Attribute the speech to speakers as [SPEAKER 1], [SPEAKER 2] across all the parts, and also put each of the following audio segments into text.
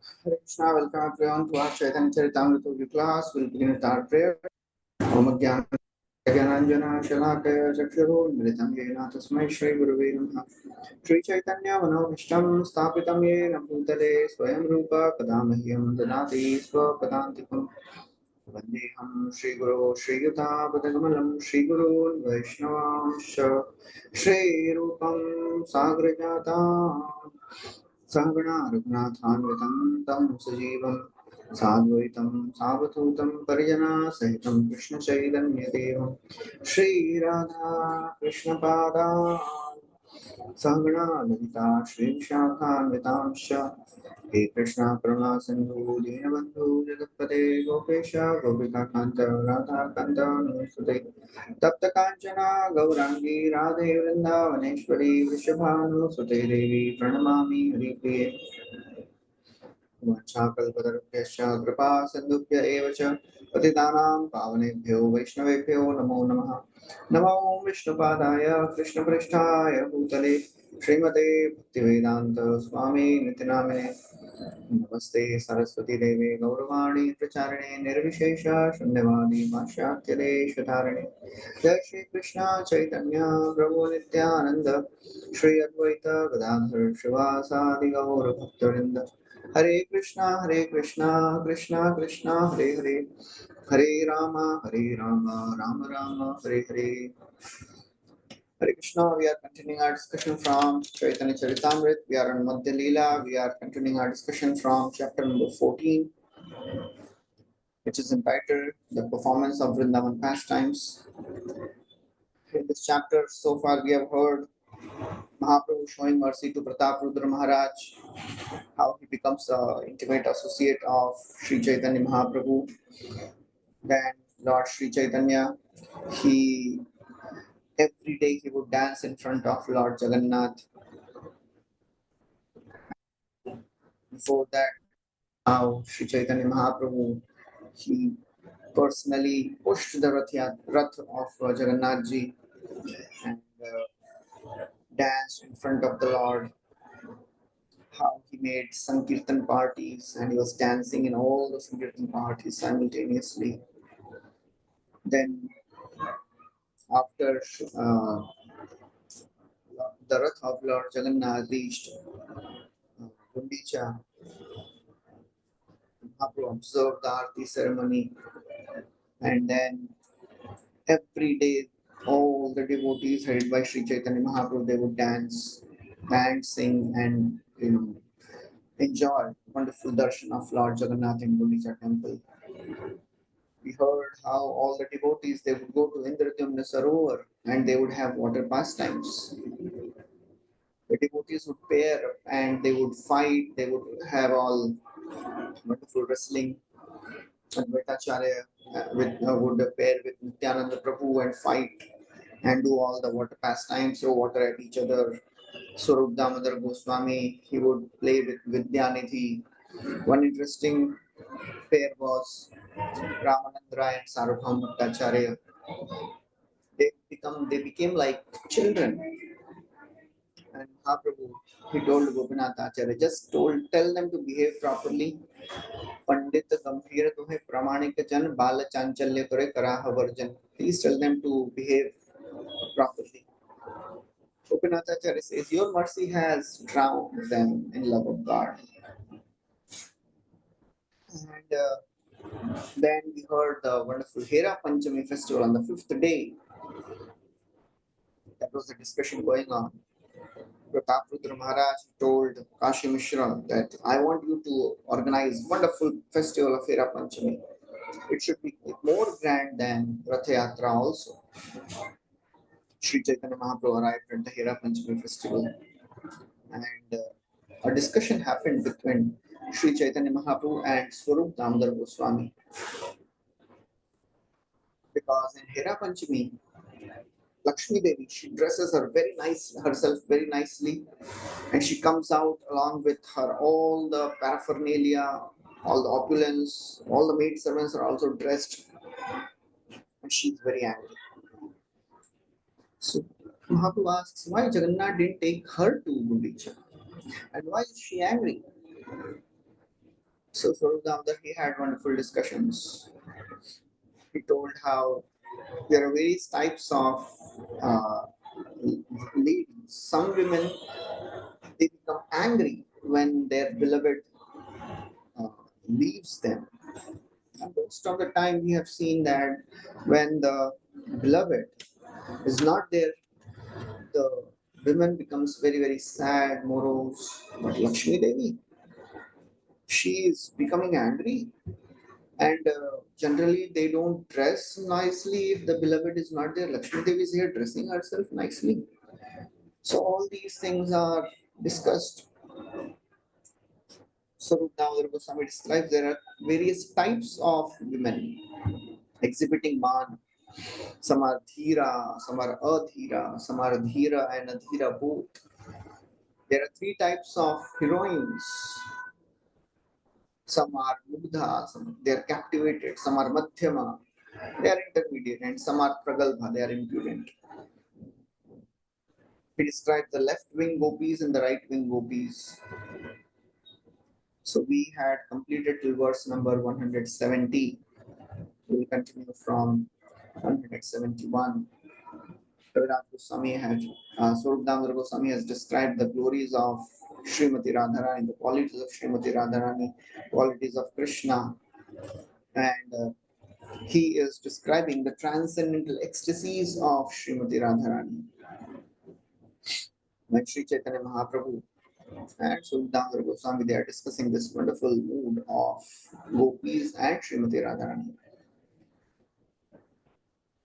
[SPEAKER 1] Hare Krishna, welcome everyone to our Chaitanya Caritāmrta class. We'll begin with our prayer. Om Jnana Shalakaya Chakshurunmritam Yena Tasmai Shri Gurave Namaha. Shri Chaitanya Manobhishtam Sthapitam Yena Bhutale Swayam Rupa Kadamahyam Dadati Swapadantikam Vandeham Shri Guru Shri Yuta Padagamalam Shri Gurun Vaishnavamsha Shri Rupam Sagrajata Sangana Raghunathānvitam Tam Sajivam Sadvaitam Savadhutam Parijana Sahitam Krishna Chaitanya Devam Shri Radha Krishna Pada Sangana Lalita Shri Vishakhanvitamsha He Krishna Karuna Sindhu Dinabandhu Jagatpate Gopesha Gopika Kanta Radha Kanta Nusute Tapta Kanchana Gaurangi Radhe Vrindavaneshwari Vrishabhanu Sute Devi Pranamami Haripriye वाञ्छाकल्पतरुभ्यश्च कृपा सिन्धुभ्य एव च पतितानां पावनेभ्यो वैष्णवेभ्यो नमो नमः। नमो विष्णुपादाय कृष्णपृष्ठाय भूतले श्रीमते भक्तिवेदान्त स्वामी नित्यनामिने नमस्ते सरस्वती देवे गौरवाणी प्रचारिणे निर्विशेष शून्यवादी भाष्याख्यदेशधारिणे जय श्री कृष्ण चैतन्य प्रभु नित्यानंद श्री अद्वैत गदाधर शिवासादि गौर भक्तवृंद हरे Krishna Krishna Krishna Hare Hare Hare Ram Ram Ram Hare Hare. Hare Krishna, we are continuing our discussion from Chaitanya Charitāmrta. We are on Madhya lila. We are continuing our discussion from chapter number 14, which is entitled The Performance of Vrindavan Pastimes. In this chapter, so far we have heard Mahaprabhu showing mercy to Prataprudra Maharaj, how he becomes an intimate associate of Sri Chaitanya Mahaprabhu. Then Lord Sri Chaitanya, he every day he would dance in front of Lord Jagannath. Before that, how Sri Chaitanya Mahaprabhu, he personally pushed the Rath of Jagannath ji and danced in front of the Lord. How he made Sankirtan parties and he was dancing in all the Sankirtan parties simultaneously. Then, after the Rath of Lord Jagannath reached Gundicha, Mahaprabhu observed the Aarti ceremony, and then every day all the devotees headed by Sri Chaitanya Mahaprabhu, they would dance and sing and enjoy wonderful darshan of Lord Jagannath in Gundicha temple. We heard how all the devotees, they would go to Indradyumna Sarovar and they would have water pastimes. The devotees would pair up and they would fight, they would have all wonderful wrestling. Advaitacharya would pair with Nityananda Prabhu and fight and do all the water pastimes, throw water at each other. Swarup Damodar Goswami, he would play with Vidyanidhi. One interesting pair was Ramanandra and Sarvabhaum Bhattacharya. They became like children. And Mahaprabhu, he told Gopinath Acharya, tell them to behave properly. Pandit Gambhir Duhe Pramanik Jan Bala Chanchalya Kare Karaha Varjan. Please tell them to behave properly. Gopinath Acharya says, your mercy has drowned them in love of God. And then we heard the wonderful Hera Panchami festival on the 5th day. That was the discussion going on. Prataprudra Maharaj told Kashi Mishra that I want you to organize wonderful festival of Hera Panchami. It should be more grand than Rath Yatra also. Sri Chaitanya Mahaprabhu arrived at the Hera Panchami festival, and a discussion happened between Sri Chaitanya Mahaprabhu and Swarup Damodar Goswami. Because in Hera Panchami, Lakshmi Devi, she dresses herself very nicely, and she comes out along with her all the paraphernalia, all the opulence, all the maid servants are also dressed, and she's very angry. So Mahaprabhu asks, why Jagannath didn't take her to Gundicha? And why is she angry? So Swarup he had wonderful discussions. He told how there are various types of uh, ladies. Some women they become angry when their beloved uh, leaves them. And most of the time, we have seen that when the beloved is not there, the woman becomes very very sad, morose. But Lakshmi Devi, she is becoming angry, and generally they don't dress nicely if the beloved is not there. Lakshmi Devi is here dressing herself nicely. So all these things are discussed. So now Goswami describes there are various types of women exhibiting man. Some are dhira, some are adhira, some are dhira and adhira both. There are three types of heroines. Some are mugdha, some they are captivated, some are madhyama, they are intermediate, and some are pragalbha, they are impudent. He describes the left wing gopis and the right wing gopis. So we had completed till verse number 170. We will continue from 171. Swarup Damodar Goswami has described the glories of Srimati Radharani, the qualities of Srimati Radharani, qualities of Krishna, and he is describing the transcendental ecstasies of Srimati Radharani. When Sri Chaitanya Mahaprabhu and Swarup Damodar Goswami, they are discussing this wonderful mood of gopis and Srimati Radharani.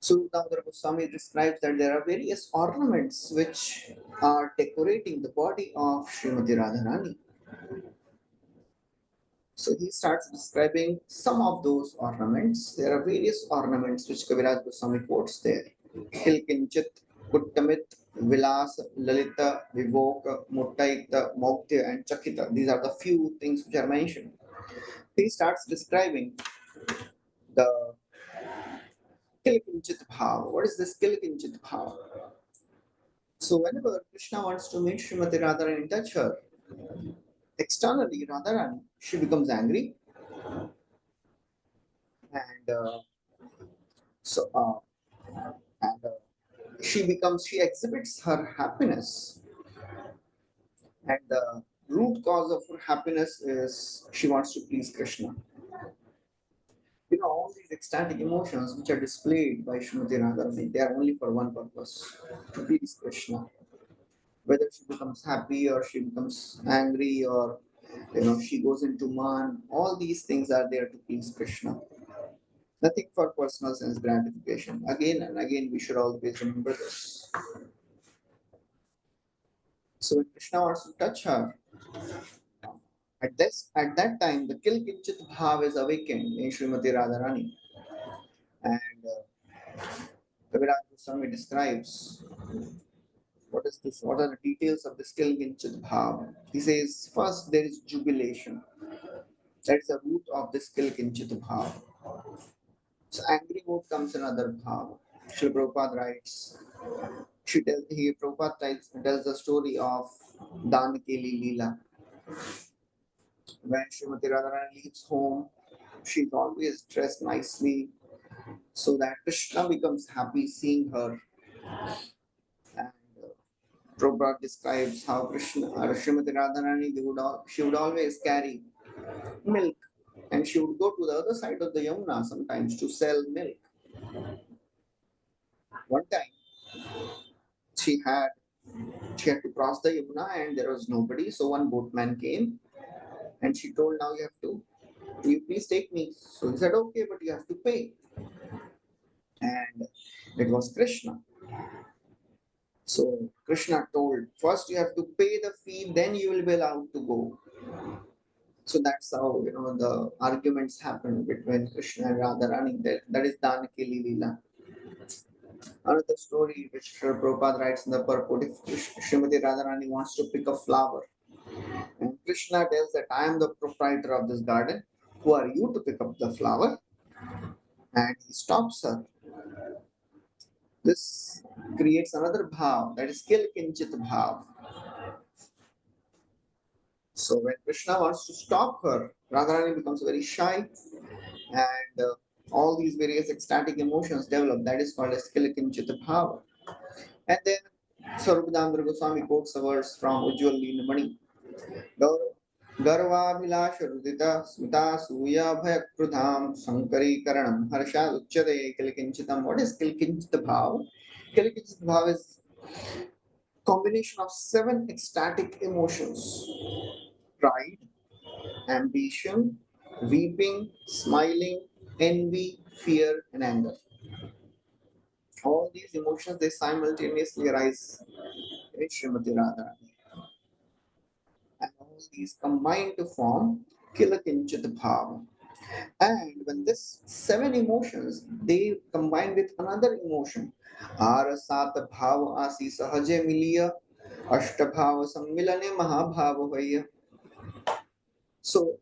[SPEAKER 1] So Damodar Goswami describes that there are various ornaments which are decorating the body of Srimati Radharani. So he starts describing some of those ornaments. There are various ornaments which Kaviraj Goswami quotes there. Hilkinchit, Kuttamit, Vilas, Lalita, Vivoka, Muttaita, Maukya, and Chakita. These are the few things which are mentioned. He starts describing the Kilkinchit Bhav. What is this Kilkinchit Bhav? So whenever Krishna wants to meet Srimati Radharani and touch her, externally Radharani, she becomes angry and so and she exhibits her happiness, and the root cause of her happiness is she wants to please Krishna. You know, all these ecstatic emotions which are displayed by Srimati Radharani, they are only for one purpose, to please Krishna. Whether she becomes happy or she becomes angry or she goes into man, all these things are there to please Krishna. Nothing for personal sense gratification. Again and again, we should always remember this. So when Krishna wants to touch her, at that time, the Kilkinchit Bhav is awakened in Srimati Radharani. And Kaviraj Goswami describes what is this, what are the details of this Kilkinchit Bhav. He says, first there is jubilation. That is the root of this Kilkinchit Bhav. So angry mood comes another bhav. Srila Prabhupada writes, Prabhupada tells the story of Dankeli lila. When Srimati Radharani leaves home, she's always dressed nicely so that Krishna becomes happy seeing her. And Prabhupada describes how Srimati Radharani, she would always carry milk and she would go to the other side of the Yamuna sometimes to sell milk. One time, she had she had to cross the Yamuna and there was nobody. So one boatman came and she told, now you have to, you please take me. So he said, okay, but you have to pay. And it was Krishna. So Krishna told, first you have to pay the fee, then you will be allowed to go. So that's how, the arguments happen between Krishna and Radharani. That is Danakeli Lila. Another story which Srila Prabhupada writes in the purport, if Srimati Radharani wants to pick a flower, and Krishna tells that I am the proprietor of this garden. Who are you to pick up the flower? And he stops her. This creates another bhav, that is kill kinchit bhav. So when Krishna wants to stop her, Radharani becomes very shy, and all these various ecstatic emotions develop. That is called as Kilikinchita Bhava. And then Sarvadandra Goswami quotes a verse from Ujjwal Leelamani. गर्वाभिलाष रुदिता Smita सूया भयकृधाम शंकरीकरणम Harshad उच्यते किलकिंचितम. What is Kilkinchita Bhav? Kilkinchita Bhav is combination of 7 ecstatic emotions: pride, ambition, weeping, smiling, envy, fear, and anger. All these emotions, they simultaneously arise in Srimati Radharani, and all these combine to form Kilakinchita Bhava. And when this 7 emotions, they combine with another emotion, Arasata Bhava Asi Sahaje Miliya Ashtabhava Sammilane Mahabhava. So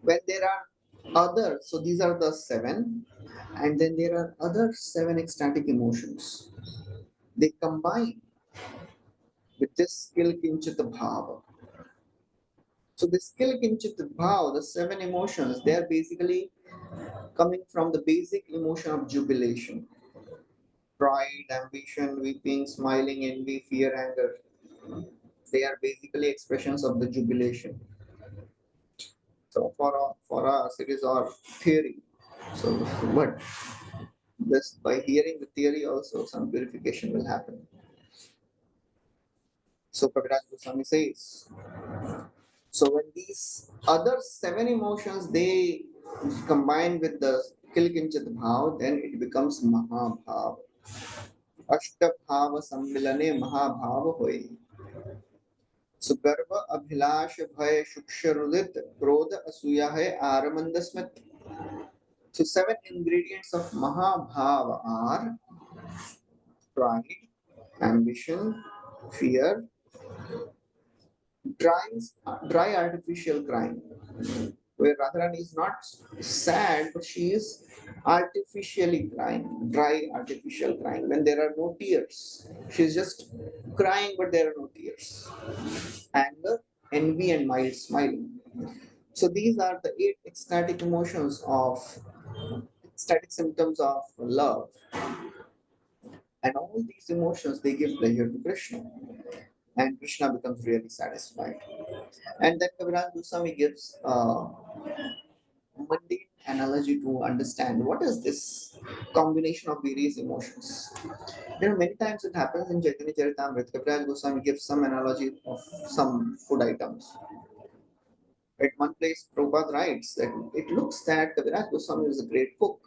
[SPEAKER 1] when there are other, so these are the 7, and then there are other 7 ecstatic emotions. They combine with this skill kinchita bhava. So the skill kinchita bhava, the 7 emotions, they are basically coming from the basic emotion of jubilation: pride, ambition, weeping, smiling, envy, fear, anger. They are basically expressions of the jubilation. So for us, it is our theory. So, but just by hearing the theory, also some purification will happen. So Kaviraj Goswami says, so when these other 7 emotions they combine with the Kilkinchit Bhav, then it becomes Mahabhav. Ashtabhava Sammilane Mahabhav hoy. So Garva Abhilash Bhay Shuksharudit Krodha Asuya hai Aramandasmit. So 7 ingredients of Mahabhava are pride, ambition, fear, dry artificial crying, where Radharani is not sad, but she is artificially crying, dry artificial crying, when there are no tears. She's just crying, but there are no tears. Anger, envy, and mild smiling. So these are the 8 ecstatic emotions of ecstatic symptoms of love. And all these emotions they give pleasure to Krishna. And Krishna becomes really satisfied. And then Kaviraj Goswami gives mundane analogy to understand what is this combination of various emotions. Many times it happens in Chaitanya Charitāmrta. Kaviraj Goswami gives some analogy of some food items. At one place, Prabhupada writes that it looks that Kaviraj Goswami is a great cook.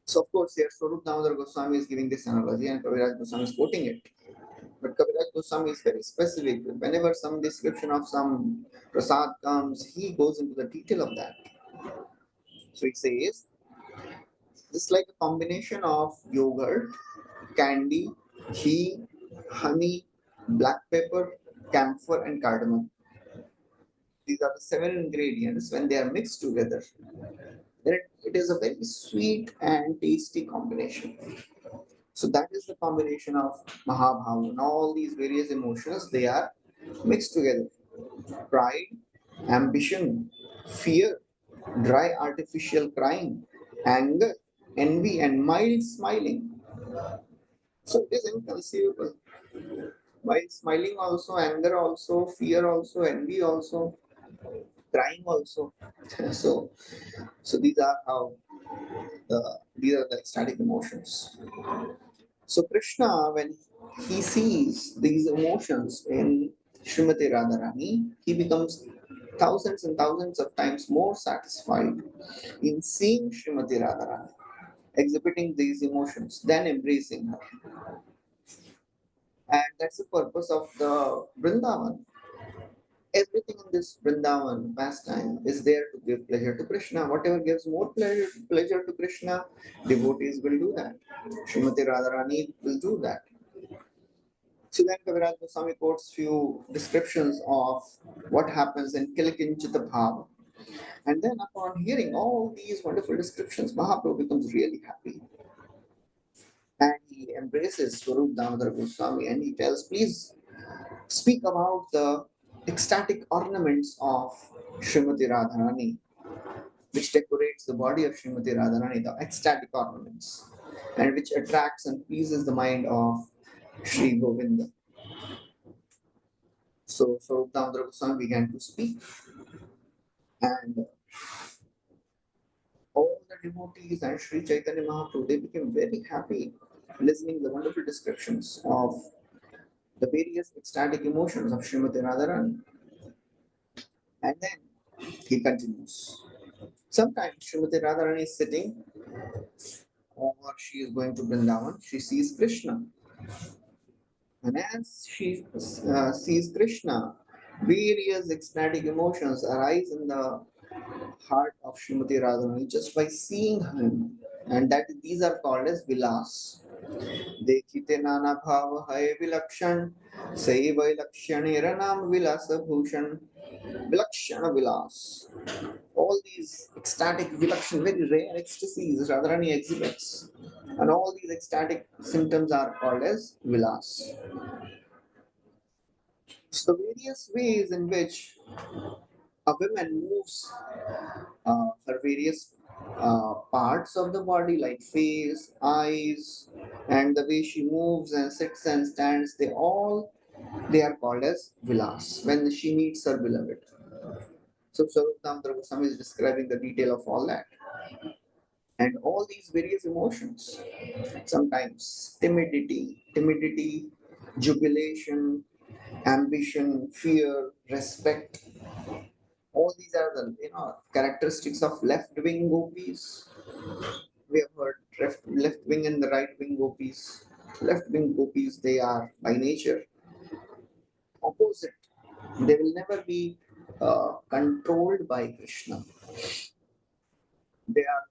[SPEAKER 1] So, of course, here Swarup Damodar Goswami is giving this analogy and Kaviraj Goswami is quoting it. But Kaviraj Goswami is very specific. Whenever some description of some prasad comes, he goes into the detail of that. So it says, it's like a combination of yogurt, candy, ghee, honey, black pepper, camphor, and cardamom. These are the 7 ingredients. When they are mixed together, then it is a very sweet and tasty combination. So that is the combination of Mahabhava. And all these various emotions, they are mixed together. Pride, ambition, fear, dry artificial crying, anger, envy, and mild smiling. So it is inconceivable. While smiling also, anger also, fear also, envy also, crying also. so so these are the ecstatic emotions. So Krishna, when he sees these emotions in Srimati Radharani, he becomes thousands and thousands of times more satisfied in seeing Srimati Radharani exhibiting these emotions than embracing her. And that's the purpose of the Vrindavan. Everything in this Vrindavan pastime is there to give pleasure to Krishna. Whatever gives more pleasure to Krishna, devotees will do that. Srimati Radharani will do that. So then Kaviraj Goswami quotes few descriptions of what happens in Kilikinchita Bhava. And then upon hearing all these wonderful descriptions, Mahaprabhu becomes really happy. And he embraces Swarup Damodar Goswami and he tells, please speak about the ecstatic ornaments of Srimati Radharani, which decorates the body of Srimati Radharani, the ecstatic ornaments, and which attracts and pleases the mind of Sri Govinda. So Swarup Damodar Goswami began to speak, and all the devotees and Sri Chaitanya Mahaprabhu, they became very happy listening to the wonderful descriptions of the various ecstatic emotions of Srimati Radharani. And then he continues. Sometimes Srimati Radharani is sitting or she is going to Vrindavan, she sees Krishna. And as she sees Krishna, various ecstatic emotions arise in the heart of Srimati Radharani just by seeing him. And that these are called as vilas. देखिते नाना भाव है विलक्षण सही वैलक्षणेर नाम विलास भूषण विलक्षण vilas. All these ecstatic vilakshan, very rare ecstasies Radharani exhibits, and all these ecstatic symptoms are called as vilas. So the various ways in which a woman moves her various parts of the body, like face, eyes, and the way she moves and sits and stands, they are called as vilas when she meets her beloved. So Swarup Damodar Goswami is describing the detail of all that. And all these various emotions, sometimes timidity, jubilation, ambition, fear, respect, all these are the characteristics of left wing gopis. We have heard left wing and the right wing gopis. Left wing gopis, they are by nature opposite. They will never be controlled by Krishna. They are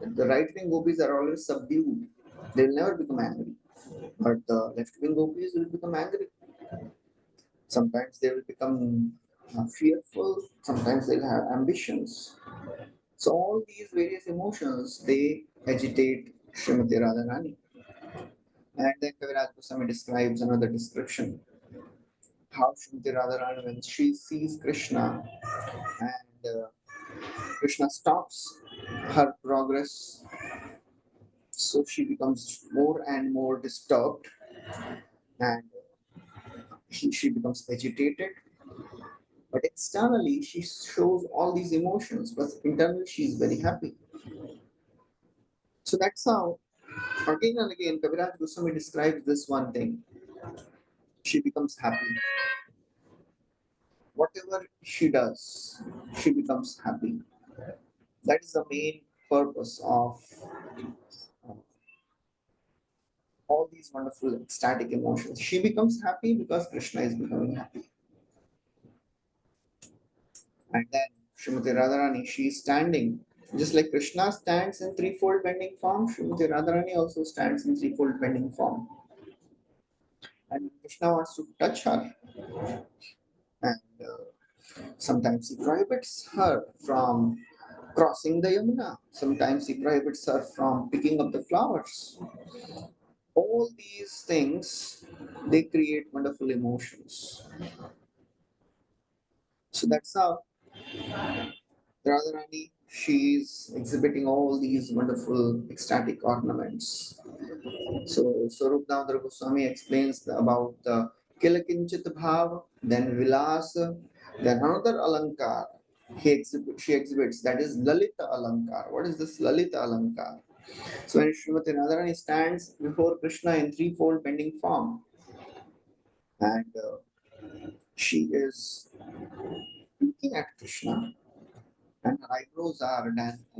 [SPEAKER 1] the right wing gopis are always subdued. They will never become angry. But the left wing gopis will become angry. Sometimes they will become fearful. Sometimes they'll have ambitions. So all these various emotions, they agitate Srimati Radharani. And then Kaviraj Goswami describes another description. How Srimati Radharani, when she sees Krishna and Krishna stops her progress, so she becomes more and more disturbed and she becomes agitated. But externally, she shows all these emotions, but internally, she is very happy. So that's how, again and again, Kaviraj Goswami describes this one thing. She becomes happy. Whatever she does, she becomes happy. That is the main purpose of uh, all these wonderful ecstatic emotions. She becomes happy because Krishna is becoming happy. And then Srimati Radharani, she is standing. Just like Krishna stands in threefold bending form, Srimati Radharani also stands in threefold bending form. And Krishna wants to touch her. And sometimes he prohibits her from crossing the Yamuna. Sometimes he prohibits her from picking up the flowers. All these things, they create wonderful emotions. So that's how Radharani, she is exhibiting all these wonderful ecstatic ornaments. So Swarup Damodar Goswami explains about the Kilakinchit Bhav, then Vilas, then another Alankar. She exhibits, that is Lalita Alankar. What is this Lalita Alankar? So when Srimati Radharani stands before Krishna in threefold bending form, and she is looking at Krishna, and her eyebrows are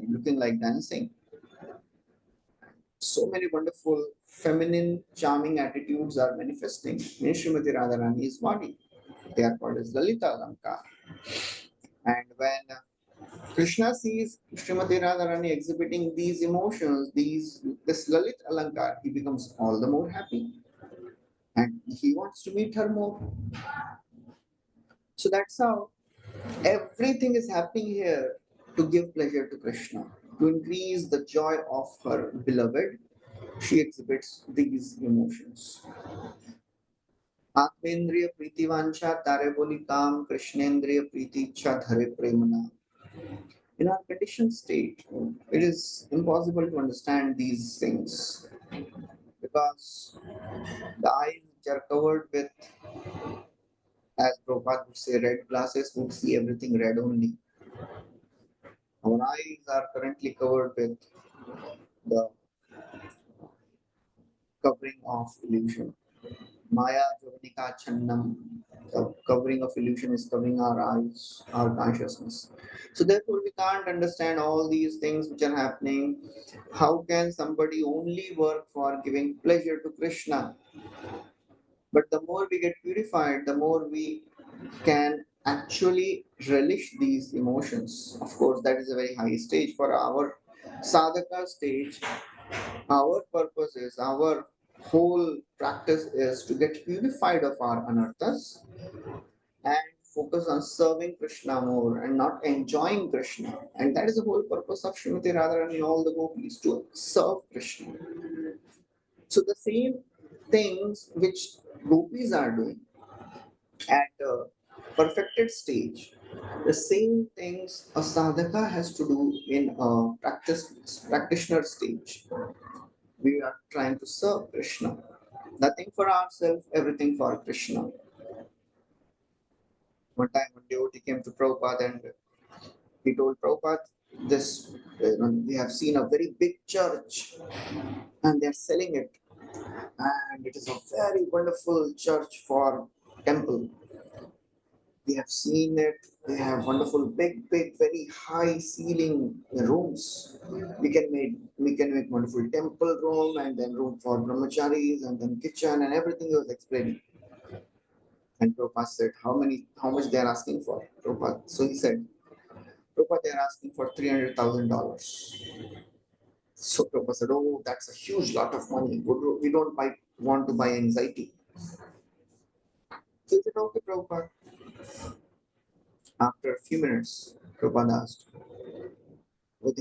[SPEAKER 1] looking like dancing. So many wonderful feminine, charming attitudes are manifesting in Srimati Radharani's body. They are called as Lalita Alankar. And when Krishna sees Srimati Radharani exhibiting these emotions, this Lalit Alankar, he becomes all the more happy. And he wants to meet her more. So that's how everything is happening here to give pleasure to Krishna, to increase the joy of her beloved. She exhibits these emotions. आत्मेन्द्रिय प्रीति वांछा तारे बोली काम कृष्णेन्द्रिय प्रीति इच्छा धरे प्रेमना. In our conditioned state, it is impossible to understand these things because the eyes which are covered with, as Prabhupada would say, red glasses would see everything red only. Our eyes are currently covered with the covering of illusion. Maya Javanika Chandam, the covering of illusion is covering our eyes, our consciousness. So therefore we can't understand all these things which are happening. How can somebody only work for giving pleasure to Krishna? But the more we get purified, the more we can actually relish these emotions. Of course, that is a very high stage. For our sadhaka stage, our purpose is, our whole practice is to get purified of our anarthas and focus on serving Krishna more and not enjoying Krishna. And that is the whole purpose of Srimati Radharani and all the gopis, to serve Krishna. So the same things which gopis are doing at a perfected stage, the same things a sadhaka has to do in a practitioner stage. We are trying to serve Krishna. Nothing for ourselves, everything for Krishna. One time, one devotee came to Prabhupada and he told Prabhupada, this, we have seen a very big church and they're selling it. And it is a very wonderful church for temple. We have seen it. They have wonderful, big, very high ceiling rooms. We can make wonderful temple room and then room for brahmacharis and then kitchen and everything he was explaining. And Prabhupada said, how much they are asking for? Prabhupada. So he said, Prabhupada, they are asking for $300,000. So Prabhupada said, oh, that's a huge lot of money. We don't want to buy anxiety. So he said, okay, Prabhupada. After a few minutes, Prabhupada asked, oh,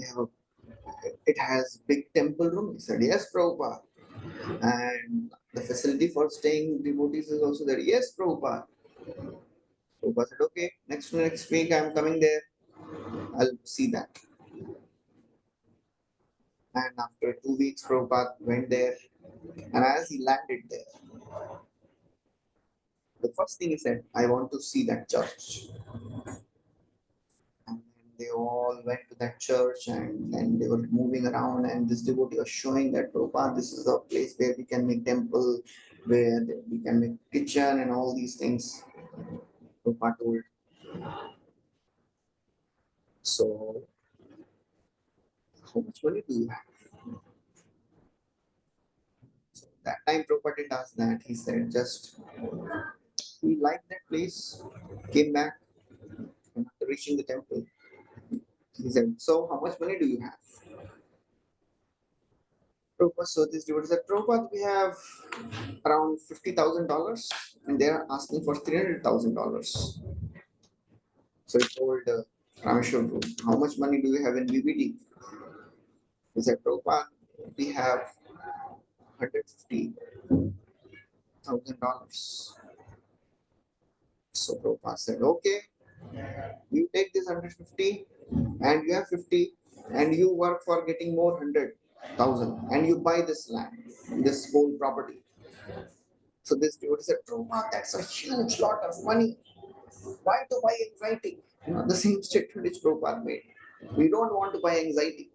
[SPEAKER 1] it has big temple room. He said, yes, Prabhupada. And the facility for staying devotees is also there. Yes, Prabhupada. Prabhupada said, okay, next week I'm coming there. I'll see that. And after 2 weeks, Prabhupada went there. And as he landed there, the first thing he said, I want to see that church. And then they all went to that church and then they were moving around. And this devotee was showing that, Prabhupada, this is a place where we can make temple, where we can make kitchen and all these things. Prabhupada told. So, how much money do you have? So that time Prabhupada didn't ask that. He said, just he liked that place, came back, and after reaching the temple, he said, so how much money do you have? Prabhupada, so this devotee said, Prabhupada, we have around $50,000 and they are asking for $300,000. So he told Rameshwar Guru, how much money do you have in VBD? He said, Prabhupada, we have $150,000. So Prabhupada said, okay, you take this 150 and you have 50 and you work for getting more 100,000 and you buy this land, this whole property. So this devotee said, Prabhupada, that's a huge lot of money. Why to buy anxiety? The same statement which Prabhupada made. We don't want to buy anxiety.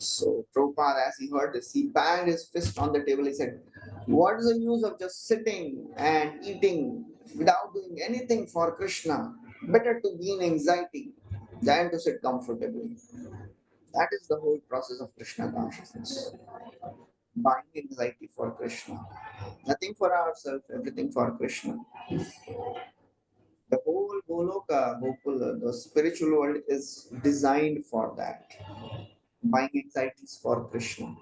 [SPEAKER 1] So Prabhupada, as he heard this, he banged his fist on the table. He said, what is the use of just sitting and eating without doing anything for Krishna? Better to be in anxiety than to sit comfortably. That is the whole process of Krishna consciousness. Buying anxiety for Krishna. Nothing for ourselves, everything for Krishna. The whole Goloka, Gokula, the spiritual world is designed for that. Buying anxieties for Krishna.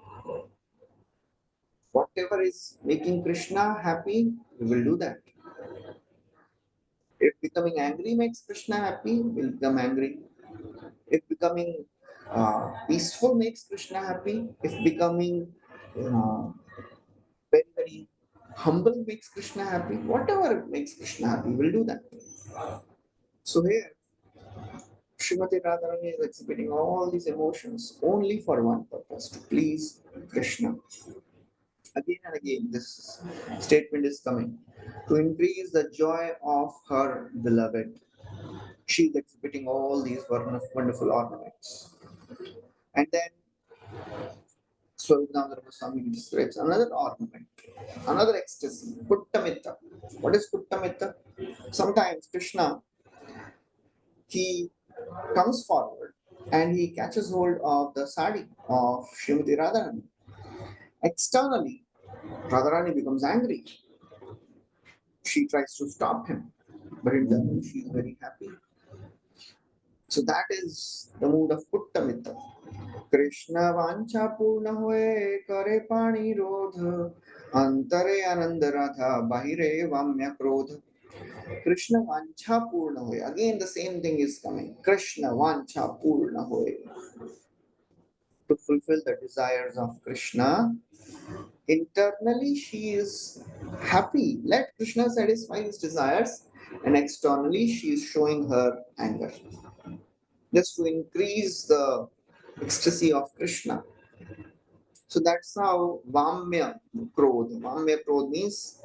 [SPEAKER 1] Whatever is making Krishna happy, we will do that. If becoming angry makes Krishna happy, we'll become angry. If becoming peaceful makes Krishna happy, if becoming uh, very very humble makes Krishna happy. Whatever makes Krishna happy, we'll do that. So here, Srimati Radharani is exhibiting all these emotions only for one purpose, to please Krishna. Again and again, this statement is coming. To increase the joy of her beloved, she is exhibiting all these wonderful ornaments. And then Swarupananda Goswami describes another ornament, another ecstasy, Puttamitta. What is Puttamitta? Sometimes Krishna, he comes forward and he catches hold of the sari of Srimati Radharani. Externally, Radharani becomes angry. She tries to stop him, but internally she is very happy. So that is the mood of Puttamitta. Krishna vancha purna hoye kare pani rodha antare ananda radha bahire vamya krodha. Krishna vancha purna hoye. Again the same thing is coming. Krishna vancha purna hoye. To fulfill the desires of Krishna, internally she is happy. Let Krishna satisfy his desires, and externally she is showing her anger. Just to increase the ecstasy of Krishna. So that's how Vamya Krodh. Vamya Krodh means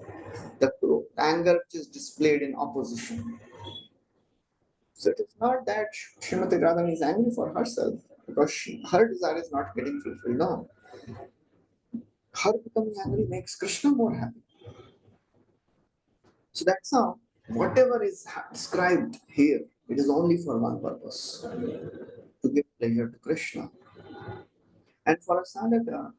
[SPEAKER 1] the anger which is displayed in opposition. So it is not that Srimati Radharani is angry for herself because her desire is not getting fulfilled. No. Her becoming angry makes Krishna more happy. So that's how whatever is described here, it is only for one purpose, to give pleasure to Krishna. And for a sadhaka,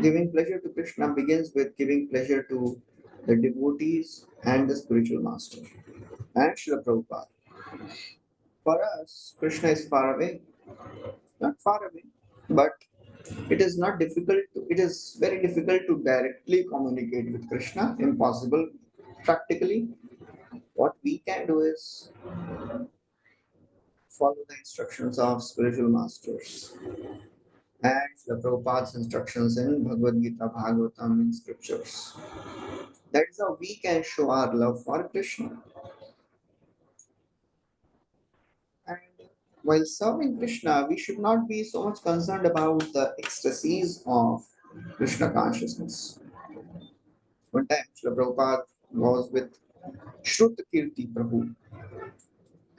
[SPEAKER 1] giving pleasure to Krishna begins with giving pleasure to the devotees and the spiritual master. And Srila Prabhupada. For us, Krishna is far away, not far away, but it is not difficult. It is very difficult to directly communicate with Krishna. Impossible, practically. What we can do is follow the instructions of spiritual masters and the Prabhupada's instructions in Bhagavad Gita, Bhagavatam, in scriptures. That is how we can show our love for Krishna. And while serving Krishna, we should not be so much concerned about the ecstasies of Krishna consciousness. One time, Srila Prabhupada was with Shrutakirti Prabhu.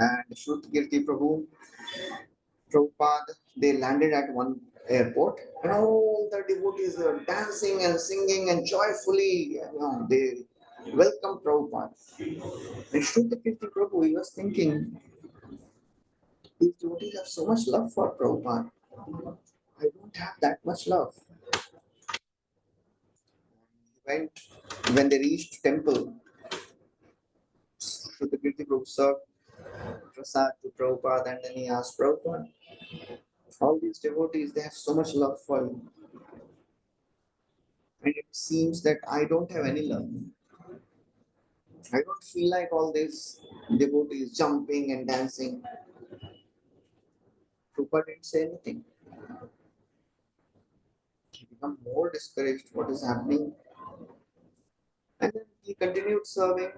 [SPEAKER 1] And Shrutakirti Prabhupada, they landed at one airport, and all the devotees were dancing and singing and joyfully, they welcomed Prabhupada. And Shrutakirti Prabhu, he was thinking, these devotees have so much love for Prabhupada. I don't have that much love. Went when they reached temple. Shrutakirti Prabhu served prasad to Prabhupada, and then he asked Prabhupada, all these devotees, they have so much love for you. And it seems that I don't have any love. I don't feel like all these devotees jumping and dancing. Prabhupada didn't say anything. He became more discouraged what is happening. And then he continued serving.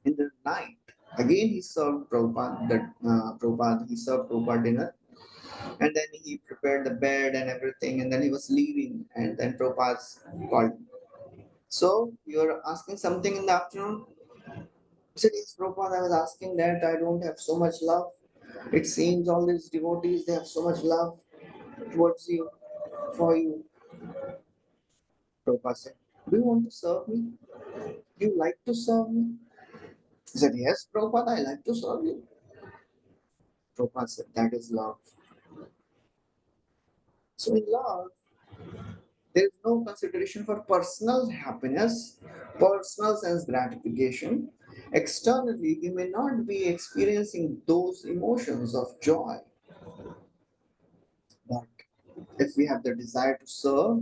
[SPEAKER 1] In the night, again he served Prabhupada, he served Prabhupada dinner. And then he prepared the bed and everything, and then he was leaving, and then Prabhupada called him. So, you're asking something in the afternoon? He said, yes, Prabhupada, I was asking that I don't have so much love. It seems all these devotees, they have so much love towards you, for you. Prabhupada said, do you want to serve me? Do you like to serve me? He said, yes, Prabhupada, I like to serve you. Prabhupada said, that is love. So in love, there is no consideration for personal happiness, personal sense gratification. Externally, we may not be experiencing those emotions of joy. But if we have the desire to serve,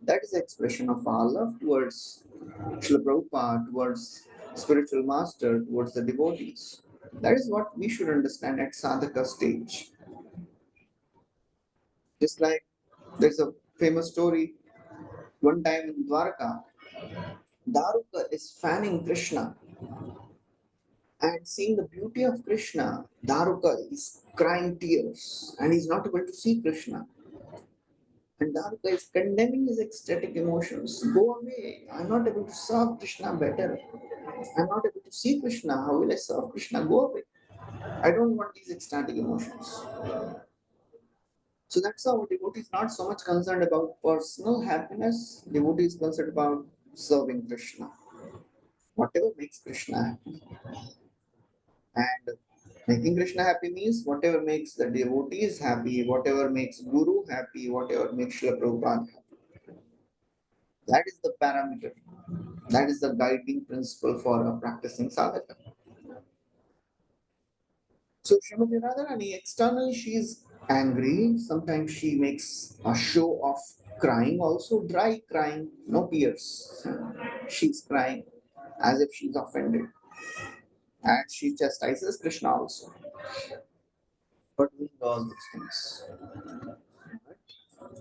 [SPEAKER 1] that is the expression of our love towards Srila Prabhupada, towards spiritual master, towards the devotees. That is what we should understand at sadhaka stage. Just like there's a famous story One time in Dwarka, Daruka is fanning Krishna, and seeing the beauty of Krishna, Daruka is crying tears and he's not able to see Krishna. And Daruka is condemning his ecstatic emotions. Go away. I'm not able to serve Krishna better. I'm not able to see Krishna. How will I serve Krishna? Go away. I don't want these ecstatic emotions. So that's how devotee is not so much concerned about personal happiness. Devotee is concerned about serving Krishna. Whatever makes Krishna happy. And making Krishna happy means whatever makes the devotees happy, whatever makes Guru happy, whatever makes Srila Prabhupada happy. That is the parameter. That is the guiding principle for a practicing sadhaka. So Srimati Radharani, externally she is angry. Sometimes she makes a show of crying, also dry crying, no tears. She's crying as if she's offended. And she chastises Krishna also for doing all these things.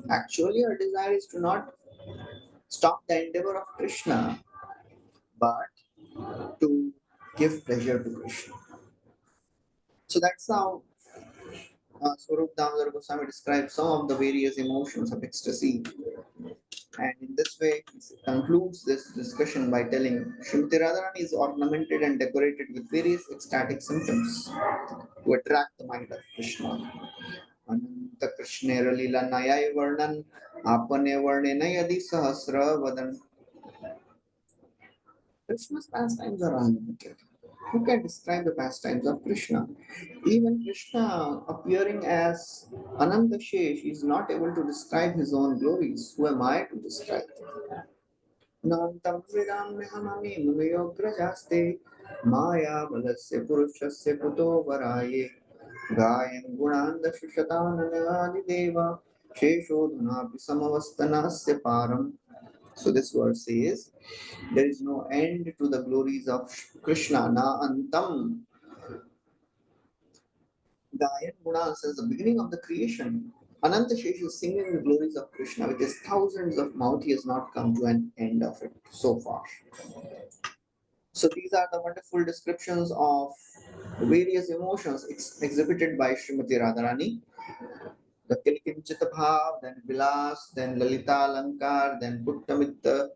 [SPEAKER 1] Actually, her desire is to not stop the endeavor of Krishna, but to give pleasure to Krishna. So that's how Swarup Damodar Goswami describes some of the various emotions of ecstasy. And in this way, he concludes this discussion by telling Srimati Radharani is ornamented and decorated with various ecstatic symptoms to attract the mind of Krishna. Ananta Krishnera Lila Nayai Varnan Apane Varnena Yadi Sahasra Vadan. Krishna's pastimes are unlimited. Who can describe the pastimes of Krishna? Even Krishna, appearing as Ananta Shesh, is not able to describe his own glories. Who am I to describe them? Nantam Vidamyahamami Munayograjaste Maya Valasya Purushasya Puto Varaye Gayam Gunanda Shushatanana Deva Sheshodhanapi Samavastanasya Param. So this verse says, there is no end to the glories of Krishna. Na antam. Gayan Guna says the beginning of the creation. Ananta Shesh is singing the glories of Krishna, which is thousands of mouth. He has not come to an end of it so far. So these are the wonderful descriptions of various emotions exhibited by Srimati Radharani. The Kilkinchita Bhav, then Vilas, then Lalita Lankar, then Puttamitta.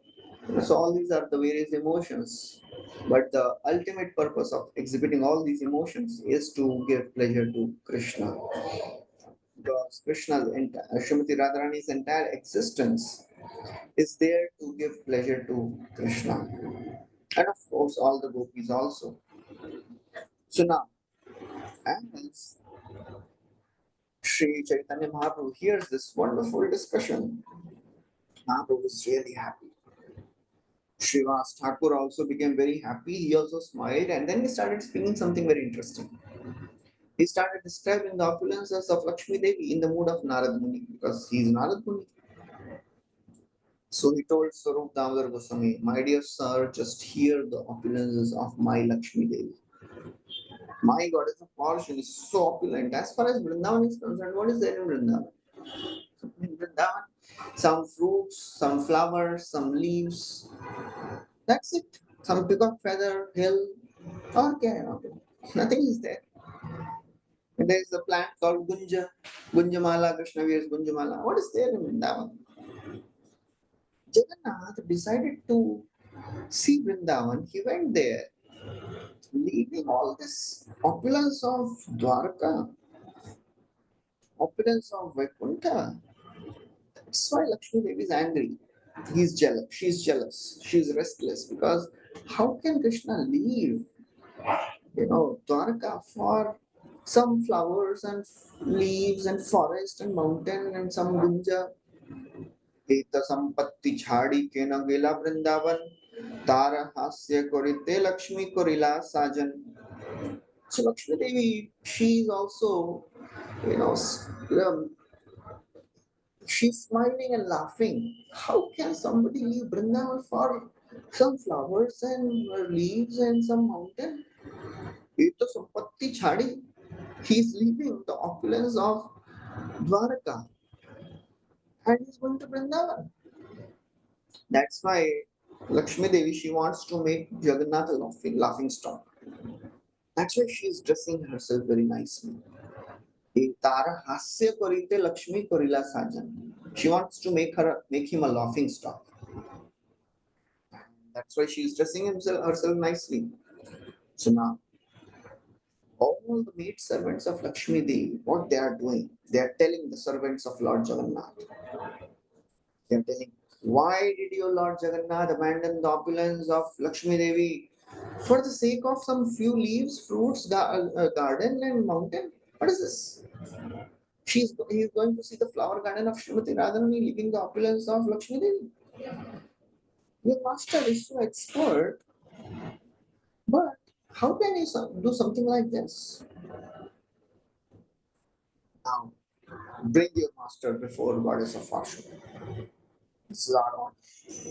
[SPEAKER 1] So all these are the various emotions. But the ultimate purpose of exhibiting all these emotions is to give pleasure to Krishna. Because Krishna's Srimati Radharani's entire existence is there to give pleasure to Krishna. And of course all the gopis also. So now, as Sri Chaitanya Mahaprabhu hears this wonderful discussion, Mahaprabhu is really happy. Srivas Thakur also became very happy. He also smiled and then he started speaking something very interesting. He started describing the opulences of Lakshmi Devi in the mood of Narad Muni because he is Narad Muni. So he told Swarup Damodar Goswami, my dear sir, just hear the opulences of my Lakshmi Devi. My goddess of fortune is so opulent. As far as Vrindavan is concerned, what is there in Vrindavan? In Vrindavan, some fruits, some flowers, some leaves. That's it. Some peacock feather, hill. Okay, okay. Nothing is there. And there is a plant called Gunja. Gunjamala, Krishna wears Gunjamala. What is there in Vrindavan? Jagannath decided to see Vrindavan. He went there, leaving all this opulence of Dwarka, opulence of Vaikuntha. That's why Lakshmi Devi is angry. He's jealous. She's jealous. She's restless because how can Krishna leave, Dwarka for some flowers and leaves and forest and mountain and some gunja. Eta sampatti chhadi ke na gela Vrindavan tara hasya korite Lakshmi korila sajan. So Lakshmi Devi, she is also, you know, she's smiling and laughing. How can somebody leave Vrindavan for some flowers and leaves and some mountain? Eta sampatti chhadi. He's leaving the opulence of Dwaraka and he's going to Vrindavan. That's why Lakshmi Devi, she wants to make Jagannath a laughing stock. That's why she is dressing herself very nicely. तारा हास्य करिते लक्ष्मी करिला साजन. She wants to make him a laughing stock. That's why she is dressing herself nicely. So now, all the maid servants of Lakshmi Devi, what they are doing, they are telling the servants of Lord Jagannath. They are telling, why did your Lord Jagannath abandon the opulence of Lakshmi Devi for the sake of some few leaves, fruits, garden, and mountain? What is this? He is going to see the flower garden of Srimati Radharani, leaving the opulence of Lakshmi Devi. Your master is so expert, but how can he do something like this? Now, bring your master before goddess of fortune. This is our own.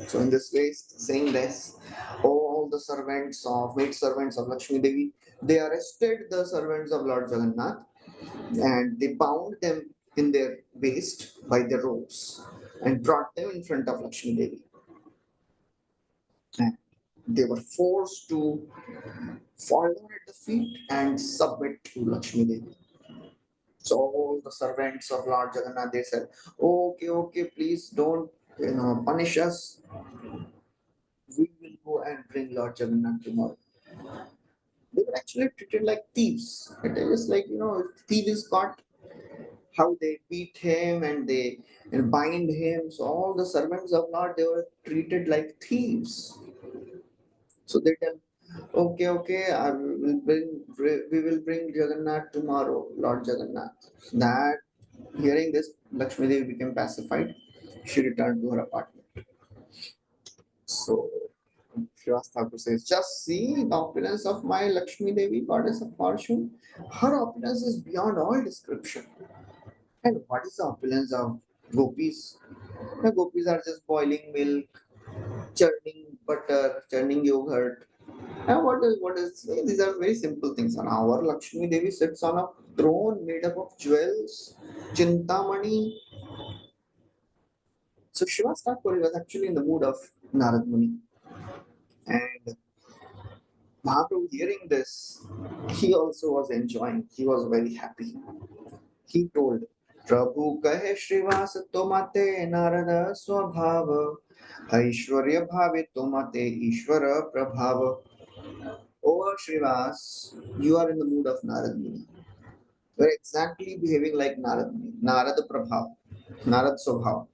[SPEAKER 1] So in this way, saying this, all the maid servants of Lakshmi Devi, they arrested the servants of Lord Jagannath and they bound them in their waist by their ropes and brought them in front of Lakshmi Devi. And they were forced to fall down at the feet and submit to Lakshmi Devi. So all the servants of Lord Jagannath, they said, okay, okay, please don't punish us. We will go and bring Lord Jagannath tomorrow. They were actually treated like thieves. It is like, if thief is caught, how they beat him and they bind him. So all the servants of Lord, they were treated like thieves. So they tell, okay, okay, we will bring Jagannath tomorrow, Lord Jagannath. That hearing this, Lakshmi Devi became pacified. She returned to her apartment. So Srivas Thakur says, just see the opulence of my Lakshmi Devi, goddess of fortune. Her opulence is beyond all description. And what is the opulence of gopis? The gopis are just boiling milk, churning butter, churning yogurt. And what is these are very simple things. And our Lakshmi Devi sits on a throne made up of jewels, Chintamani. So Srivas Thakur was actually in the mood of Narad Muni. And Mahaprabhu hearing this, he also was enjoying. He was very happy. He told, Prabhu kahe Srivas tomate narada swabhava Aishwarya bhave tomate Ishwara prabhava. Oh Srivas, you are in the mood of Narad Muni. You are exactly behaving like Narad Muni, Narad Prabhav, Narad Swabhav.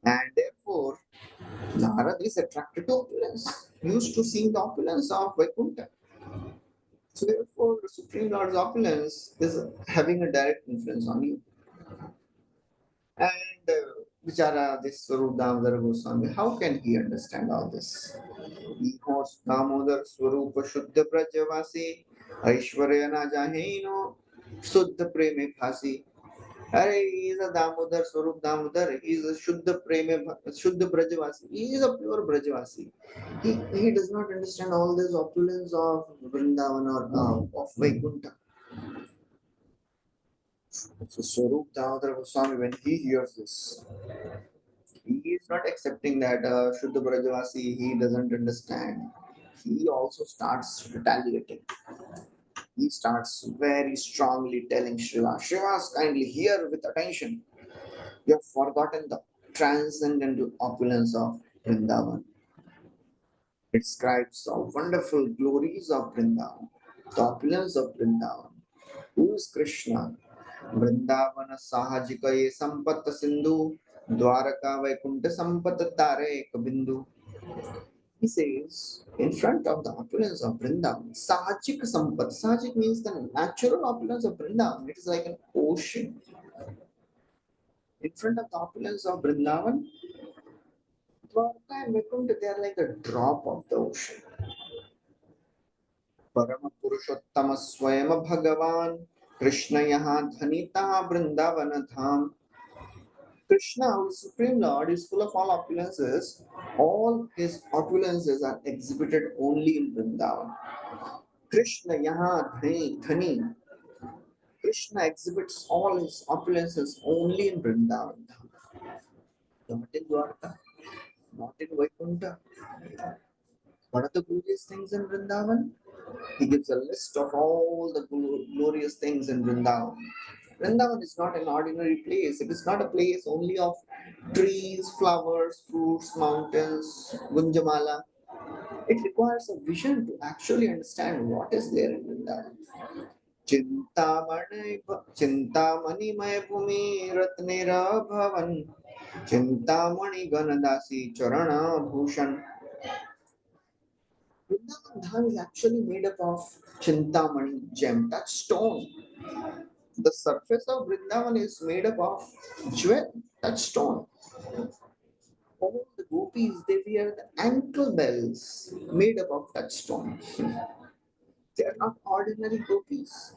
[SPEAKER 1] And therefore, Narad is attracted to opulence. He used to see the opulence of Vaikuntha. So therefore, the Supreme Lord's opulence is having a direct influence on you. And Vichara, this Swarup Damodar Goswami, how can he understand all this? Ihos Damodar Swarupa Shuddha Prajavasi Aishwarya na Jaheno Shuddha Preme Phasi. He is a Damodar, Swarup Damodar. He is a Shuddha Brajavasi. He is a pure Brajavasi. He does not understand all this opulence of Vrindavan or of Vaikuntha. So Swarup Damodar Goswami, when he hears this, he is not accepting that Shuddha Brajavasi, he doesn't understand. He also starts retaliating. He starts very strongly telling Srivas, kindly hear with attention. You have forgotten the transcendental opulence of Vrindavan. It describes the wonderful glories of Vrindavan, the opulence of Vrindavan. Who is Krishna? Vrindavana Sahajikaye Sampatta Sindhu, Dwaraka Vaikunta Sampatta Tare Kabindu. He says, in front of the opulence of Vrindavan, Sahajik Sampat. Sahajik means the natural opulence of Vrindavan. It is like an ocean. In front of the opulence of Vrindavan, Dwarka and Vaikuntha, they are like a drop of the ocean. Parama Purushottama Swayama Bhagavan, Krishna Yaha Dhanita Vrindavan Dham. Krishna, who is Supreme Lord, is full of all opulences. All his opulences are exhibited only in Vrindavan. Krishna Yaha Dhani. Krishna exhibits all his opulences only in Vrindavan. Not in Dwarka. not in Vaikuntha. What are the glorious things in Vrindavan? He gives a list of all the glorious things in Vrindavan. Vrindavan is not an ordinary place. It is not a place only of trees, flowers, fruits, mountains, Gunjamala. It requires a vision to actually understand what is there in Vrindavan. चिंतामणिमय भूमि रत्नेरा भवन चिंतामणि गणदासी चरण Bhushan. Vrindavan Dham is actually made up of Chintamani gem, that stone. The surface of Vrindavan is made up of jewel, that stone. All the gopis, they wear the ankle bells made up of that stone. They are not ordinary gopis.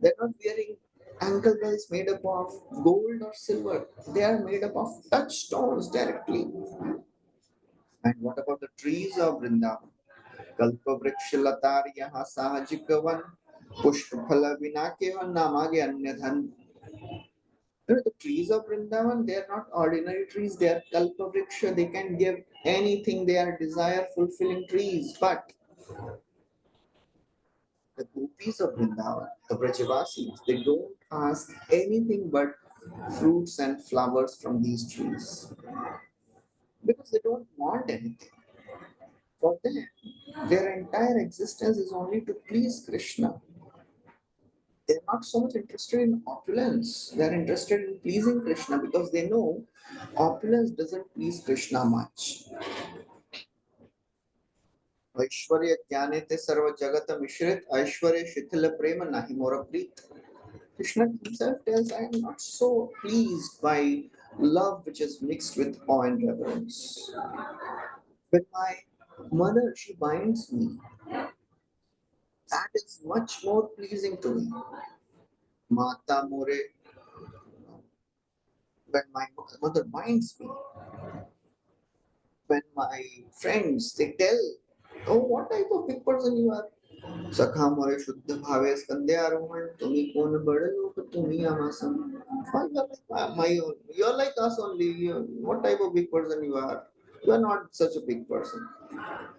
[SPEAKER 1] They are not wearing ankle bells made up of gold or silver. They are made up of touchstones directly. And what about the trees of Vrindavan? कल्पवृक्ष लतार यहाँ साहजिक one पुष्प फल बिना केवल नामागे अन्य धन. The trees of Vrindavan, they are not ordinary trees, they are kalpavriksha. They can give anything, they are desire fulfilling trees. But the gopis of Vrindavan, the Brajavasis, they don't ask anything but fruits and flowers from these trees because they don't want anything. For them, their entire existence is only to please Krishna. They're not so much interested in opulence. They're interested in pleasing Krishna because they know opulence doesn't please Krishna much. ऐश्वर्य ज्ञाने ते सर्व जगत मिश्रित ऐश्वर्य शिथिल प्रेम नाही मोर प्रीत. Krishna himself tells, I am not so pleased by love which is mixed with awe and reverence. When my mother, she binds me, that is much more pleasing to me. Mata more, when my mother binds me, when my friends, they tell, oh, what type of big person you are? सखा मोरे शुद्ध भावे स्कंदे आरोहण तुम्ही कोण बड़ लोक तुम्ही आमासम. You're like us only. What type of big person you are? You are not such a big person.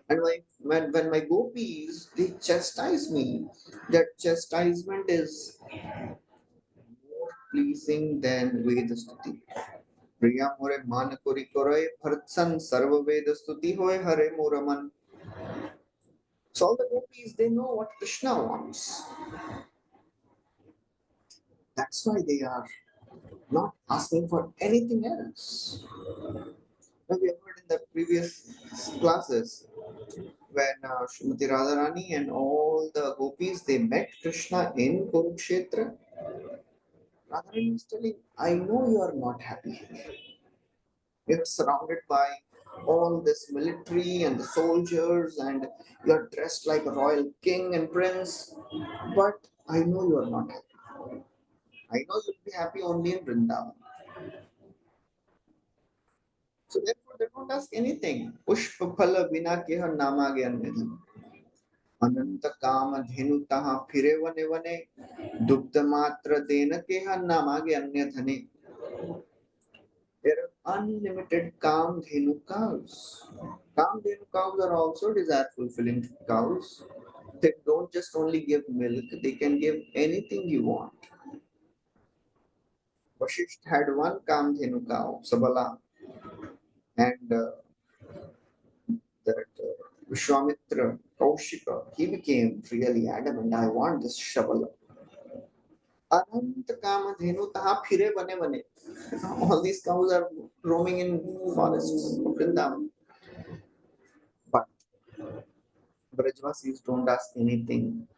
[SPEAKER 1] And when my gopis, they chastise me, that chastisement is more pleasing than Veda Stuti. प्रिया मोरे मान कोरी कोरे भरतसन सर्व वेद स्तुति होए हरे Mormon. So all the gopis, they know what Krishna wants. That's why they are not asking for anything else. Now we have heard in the previous classes when Srimati Radharani and all the gopis, they met Krishna in Kurukshetra. Radharani is telling, I know you are not happy. You're surrounded by all this military and the soldiers, and you're dressed like a royal king and prince. But I know you are not happy. I know you'll be happy only in Vrindavan. So therefore, they don't ask anything. Pushpa phala bina keha nama gyan nidhi. Ananta kama dhenu taha phire vane vane. Dugdha matra dena keha nama gyan dhane. There are unlimited Kamdhenu cows. Kamdhenu cows are also desire fulfilling cows. They don't just only give milk, they can give anything you want. Vashisht had one Kamdhenu cow, Sabala, and that Vishwamitra, Kaushika, he became really adamant, I want this Shabala. Anant Kamadhenu taha phire bane bane. All these cows are roaming in forests of Vrindavan. But Brajvasis don't ask anything.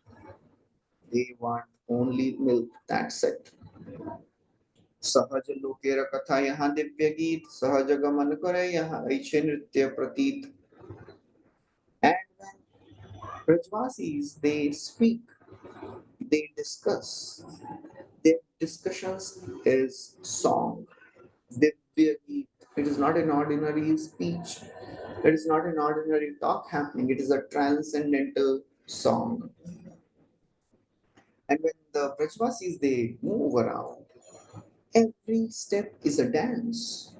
[SPEAKER 1] They want only milk. That's it. सहज लोकेर कथा यहाँ दिव्य गीत सहज गमन करे यहाँ ऐसे नृत्य प्रतीत. And when Brajvasis, they speak, they discuss. Their discussions is song. Divya Geet. It is not an ordinary speech. It is not an ordinary talk happening. It is a transcendental song. And when the Brajvasis, they move around, every step is a dance.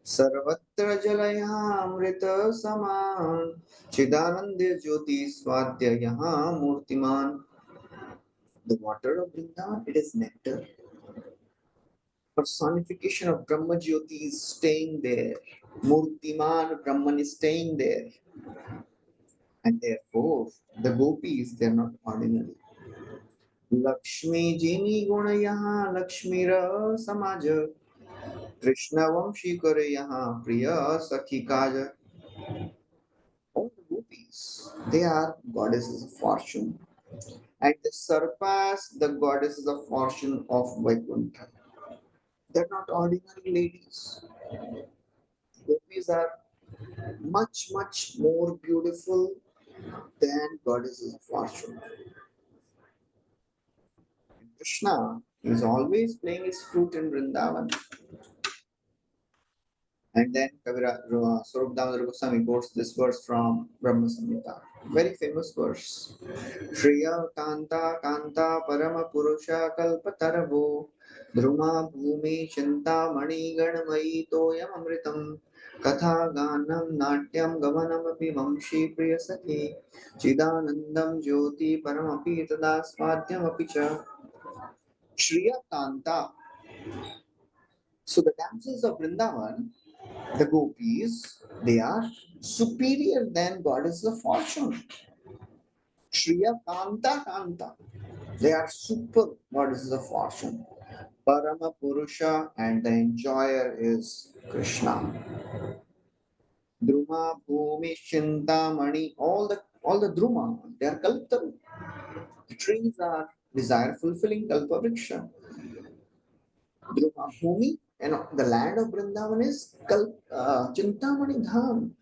[SPEAKER 1] सर्वत्र जलयामृत समान चिदानंद ज्योति स्वाद्य यहाँ मूर्तिमान. The water of Vrindavan, it is nectar. Personification of Brahma Jyoti is staying there. Murtiman Brahman is staying there. And therefore, the gopis, they are not ordinary. Lakshmi Jini Guna Yaha Lakshmira Samaja Krishna Vamshi Kare Yaha Priya Sakhi Kaja. All the gopis, they are goddesses of fortune. And they surpass the goddesses of fortune of Vaikuntha. They're not ordinary ladies. Gopis are much, much more beautiful than goddesses of fortune. Krishna is always playing his flute in Vrindavan. And then Swarup Damodar Goswami quotes this verse from Brahma Samhita. Very famous verse. Shriya Kanta Kanta Parama Purusha Kalpataravo Dhruma Bhumi Chinta Mani Ganamayi Toyam Amritam Katha Ganam Natyam Gamanam Api Vamshi Priya Sakhi Chidanandam Jyoti Paramapi Tada Swadhyam Api Cha Shriya Kanta. So the damsels of Vrindavan, the gopis, they are superior than goddesses of fortune. Shriya Kanta Kanta. They are super goddesses of fortune. Parama Purusha and the enjoyer is Krishna. Druma, Bhumi, Chintamani, all the Druma, they are Kalparu. The trees are desire fulfilling Kalpavriksha. Druma Bhumi, and the land of Vrindavan is Chintamani Dham.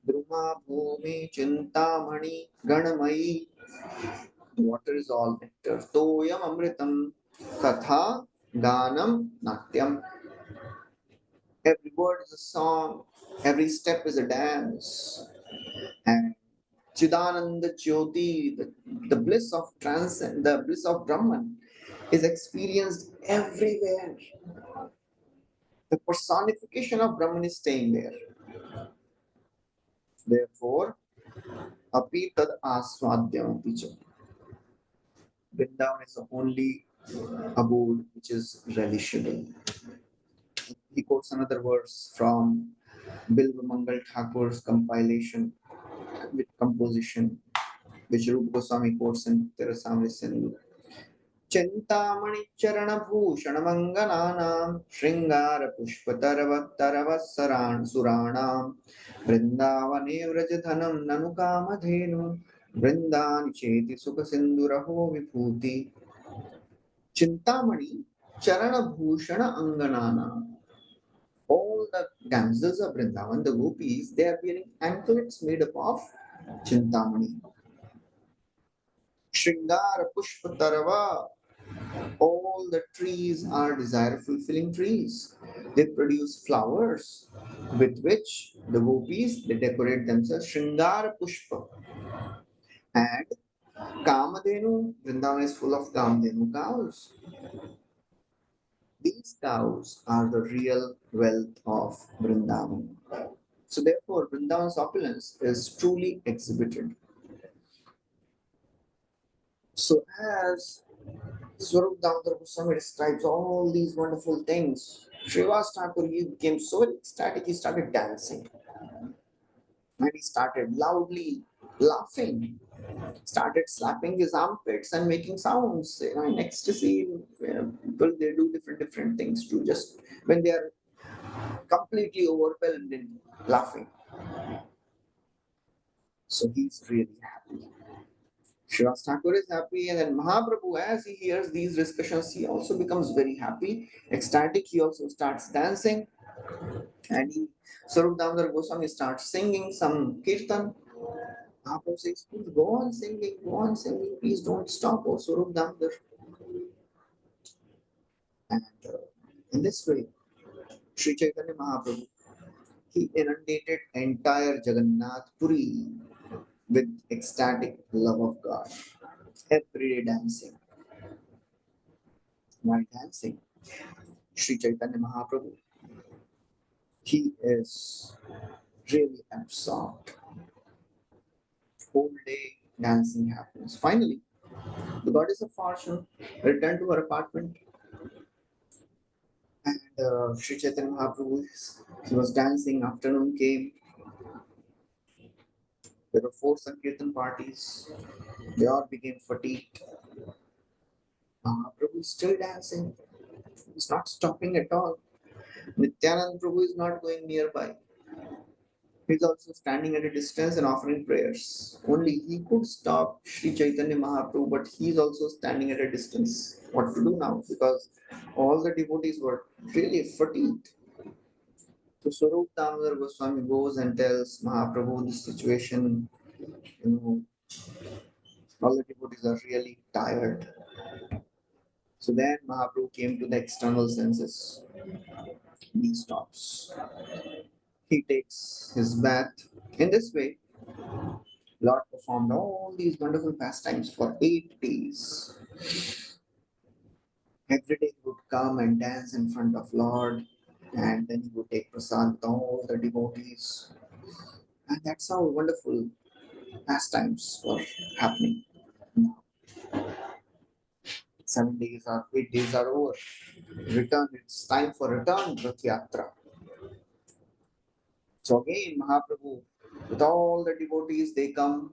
[SPEAKER 1] Druma Bhumi, Chintamani, Ganamayi. The water is all nectar. Toyam Amritam. Katha, Ganam, Natyam. Every word is a song, every step is a dance. And Chidananda Jyoti, the bliss of transcend, the bliss of Brahman, is experienced everywhere. The personification of Brahman is staying there. Therefore, api tad aswadhyam picha. Vrindavan is the only abode which is relishable. He quotes another verse from Bilva Mangal Thakur's compilation with composition, which Rupa Goswami quotes in Tirasamrita Sindhu. Chintamani Charana Bhushan Mangalanam Shringara Pushpataravattaravatsaran Suranam Vrindavane Vrajadhanam Nanukamadhenu Vrindani Cheti Sukha Sinduraho Vibhuti Chintamani Charana Bhushana Anganana. All the damsels of Vrindavan, the gopis, they are wearing anklets made up of Chintamani. Shringara Pushpatarava. All the trees are desire fulfilling trees. They produce flowers with which the gopis they decorate themselves. Shringara Pushpa. And Kamadhenu, Vrindavan is full of Kamadhenu cows. These cows are the real wealth of Vrindavan. So therefore, Vrindavan's opulence is truly exhibited. So as Swarup Damodar Goswami describes all these wonderful things, Srivas Thakur, he became so ecstatic, he started dancing. And he started loudly laughing, started slapping his armpits and making sounds. In ecstasy, people, they do different things too, just when they are completely overwhelmed in laughing. So he's really happy. Srivas Thakur is happy, and then Mahaprabhu, as he hears these discussions, he also becomes very happy, ecstatic. He also starts dancing, and Swarup Damodar Goswami starts singing some kirtan. Mahaprabhu says, please go on singing, please don't stop, oh Swarup Damodar. And in this way, Sri Chaitanya Mahaprabhu, he inundated entire Jagannath Puri with ecstatic love of God. Everyday dancing. While dancing, Sri Chaitanya Mahaprabhu, He is really absorbed. Whole day dancing happens. Finally, the goddess of fortune returned to her apartment, and Sri Chaitanya Mahaprabhu, he was dancing. Afternoon came. There were four Sankirtan parties. They all became fatigued. Mahaprabhu is still dancing. He's not stopping at all. Nityanand Prabhu is not going nearby. He's also standing at a distance and offering prayers. Only he could stop Sri Chaitanya Mahaprabhu, but he's also standing at a distance. What to do now? Because all the devotees were really fatigued. So Swarup Damodar Goswami goes and tells Mahaprabhu this situation. You know, all the devotees are really tired. So then Mahaprabhu came to the external senses. He stops. He takes his bath. In this way, Lord performed all these wonderful pastimes for 8 days. Every day he would come and dance in front of Lord, and then he would take prasad with all the devotees. And that's how wonderful pastimes were happening. Now, 7 days or 8 days are over. Return, it's time for return, Rath Yatra. So again, Mahaprabhu, with all the devotees, they come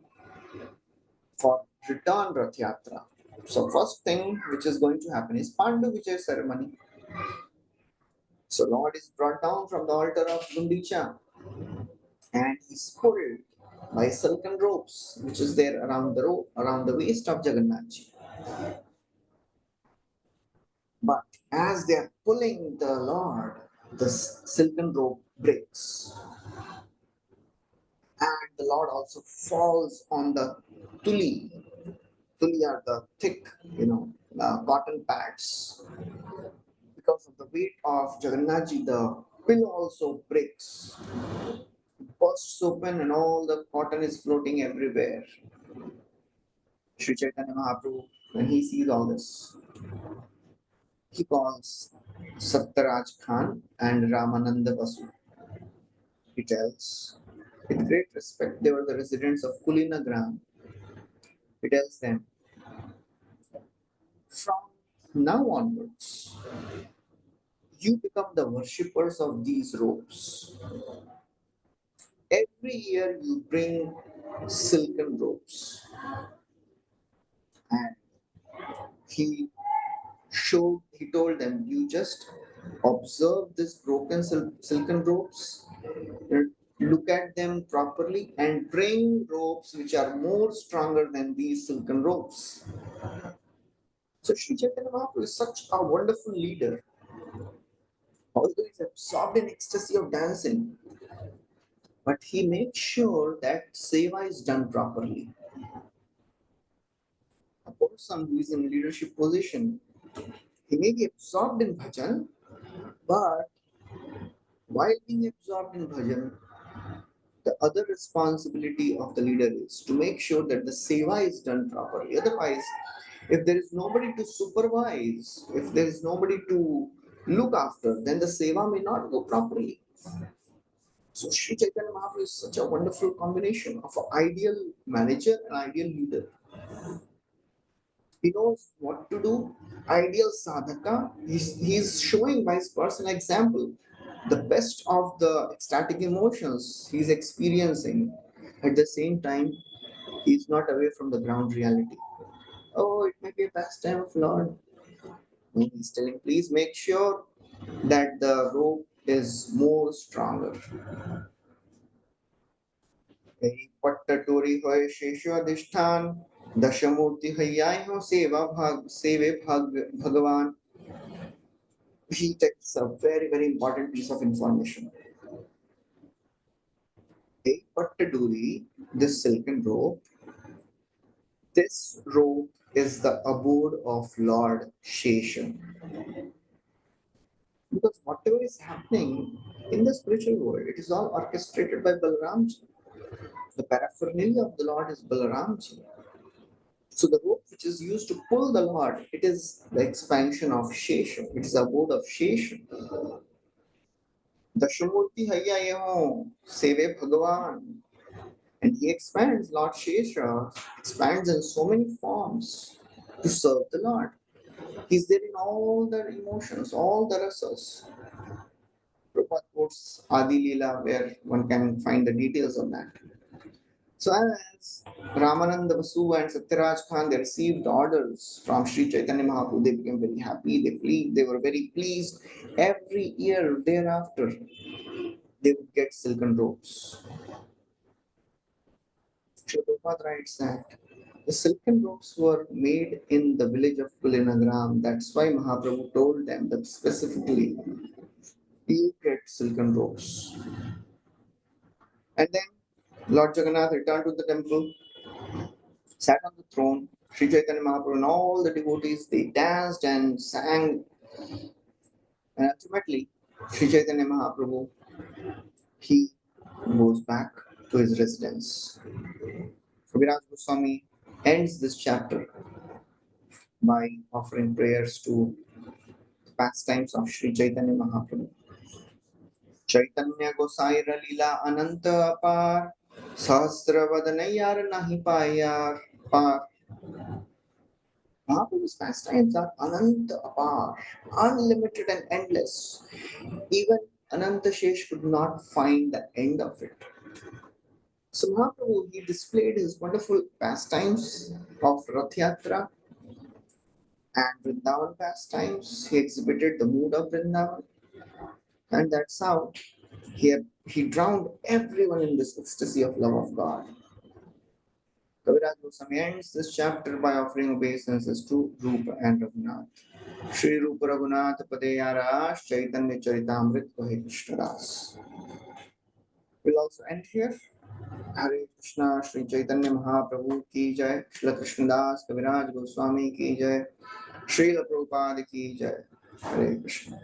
[SPEAKER 1] for return Rath Yatra. So first thing which is going to happen is Pandu Vijay ceremony. So Lord is brought down from the altar of Gundicha and he's pulled by silken ropes which is there around the rope around the waist of Jagannath. But as they are pulling the Lord, the silken rope breaks and the Lord also falls on the tuli. Tuli are the thick, cotton pads. Because of the weight of Jagannathji, the pillow also breaks, bursts open, and all the cotton is floating everywhere. Sri Chaitanya Mahaprabhu, when he sees all this, he calls Sattaraj Khan and Ramananda Basu. He tells, with great respect, they were the residents of Kulinagram. He tells them, from now onwards, you become the worshippers of these ropes. Every year you bring silken ropes. And he told them, you just observe this broken silken ropes, look at them properly, and bring ropes which are more stronger than these silken ropes. So Sri Chaitanya Mahaprabhu is such a wonderful leader. Although he's absorbed in ecstasy of dancing, but he makes sure that seva is done properly. A person who is in leadership position, he may be absorbed in bhajan, but while being absorbed in bhajan, the other responsibility of the leader is to make sure that the seva is done properly. Otherwise, if there is nobody to supervise, if there is nobody to look after, then the seva may not go properly. So Sri Chaitanya Mahaprabhu is such a wonderful combination of an ideal manager and ideal leader. He knows what to do. Ideal sadhaka. He's showing by his personal example the best of the ecstatic emotions he's experiencing. At the same time, he's not away from the ground reality. Oh, it may be a pastime of Lord. And he's telling, please make sure that the rope is more stronger. पट्टटोरी होय शेषो अधिष्ठान दशमूर्ति हैयाय हो सेवे भगवान. He takes a very, very important piece of information. A pattaduri, this silken rope, this rope is the abode of Lord Shesha. Because whatever is happening in the spiritual world, it is all orchestrated by Balaramji. The paraphernalia of the Lord is Balaramji. So the rope which is used to pull the Lord, it is the expansion of Shesha. It is the abode of Shesha. Dashamurti Hayya Yeho, Seve Bhagavan. And he expands, Lord Shesha expands in so many forms to serve the Lord. He's there in all the emotions, all the rasas. Prabhupada quotes Adi Lila, where one can find the details of that. So as Ramananda Vasu and Satyaraj Khan, they received orders from Sri Chaitanya Mahaprabhu. They became very happy. They were very pleased. Every year thereafter, they would get silken robes. Sri Prabhupada writes that the silken robes were made in the village of Kulinagram. That's why Mahaprabhu told them that specifically you get silken robes. And then Lord Jagannath returned to the temple, sat on the throne. Sri Chaitanya Mahaprabhu and all the devotees, they danced and sang. And ultimately, Sri Chaitanya Mahaprabhu, he goes back to his residence. Kaviraj Goswami ends this chapter by offering prayers to the pastimes of Sri Chaitanya Mahaprabhu. Chaitanya Gosaira Lila Ananta Apar Sahasra Vadanayar Nahi Payar Par. Mahaprabhu's pastimes are Ananta Apar, unlimited and endless. Even Ananta Shesh could not find the end of it. So Mahaprabhu, he displayed his wonderful pastimes of Rath Yatra and Vrindavan pastimes. He exhibited the mood of Vrindavan, and that's how he drowned everyone in this ecstasy of love of God. Kaviraj Goswami ends this chapter by offering obeisances to Rupa and Raghunath. Shri Rupa Raghunath Padeyaras Chaitanya Charitāmrta Vahe Krishna Das. We'll also end here. हरे कृष्णा श्री चैतन्य महाप्रभु की जय श्री कृष्णदास कविराज गोस्वामी की जय श्रील प्रभुपाद की जय हरे कृष्ण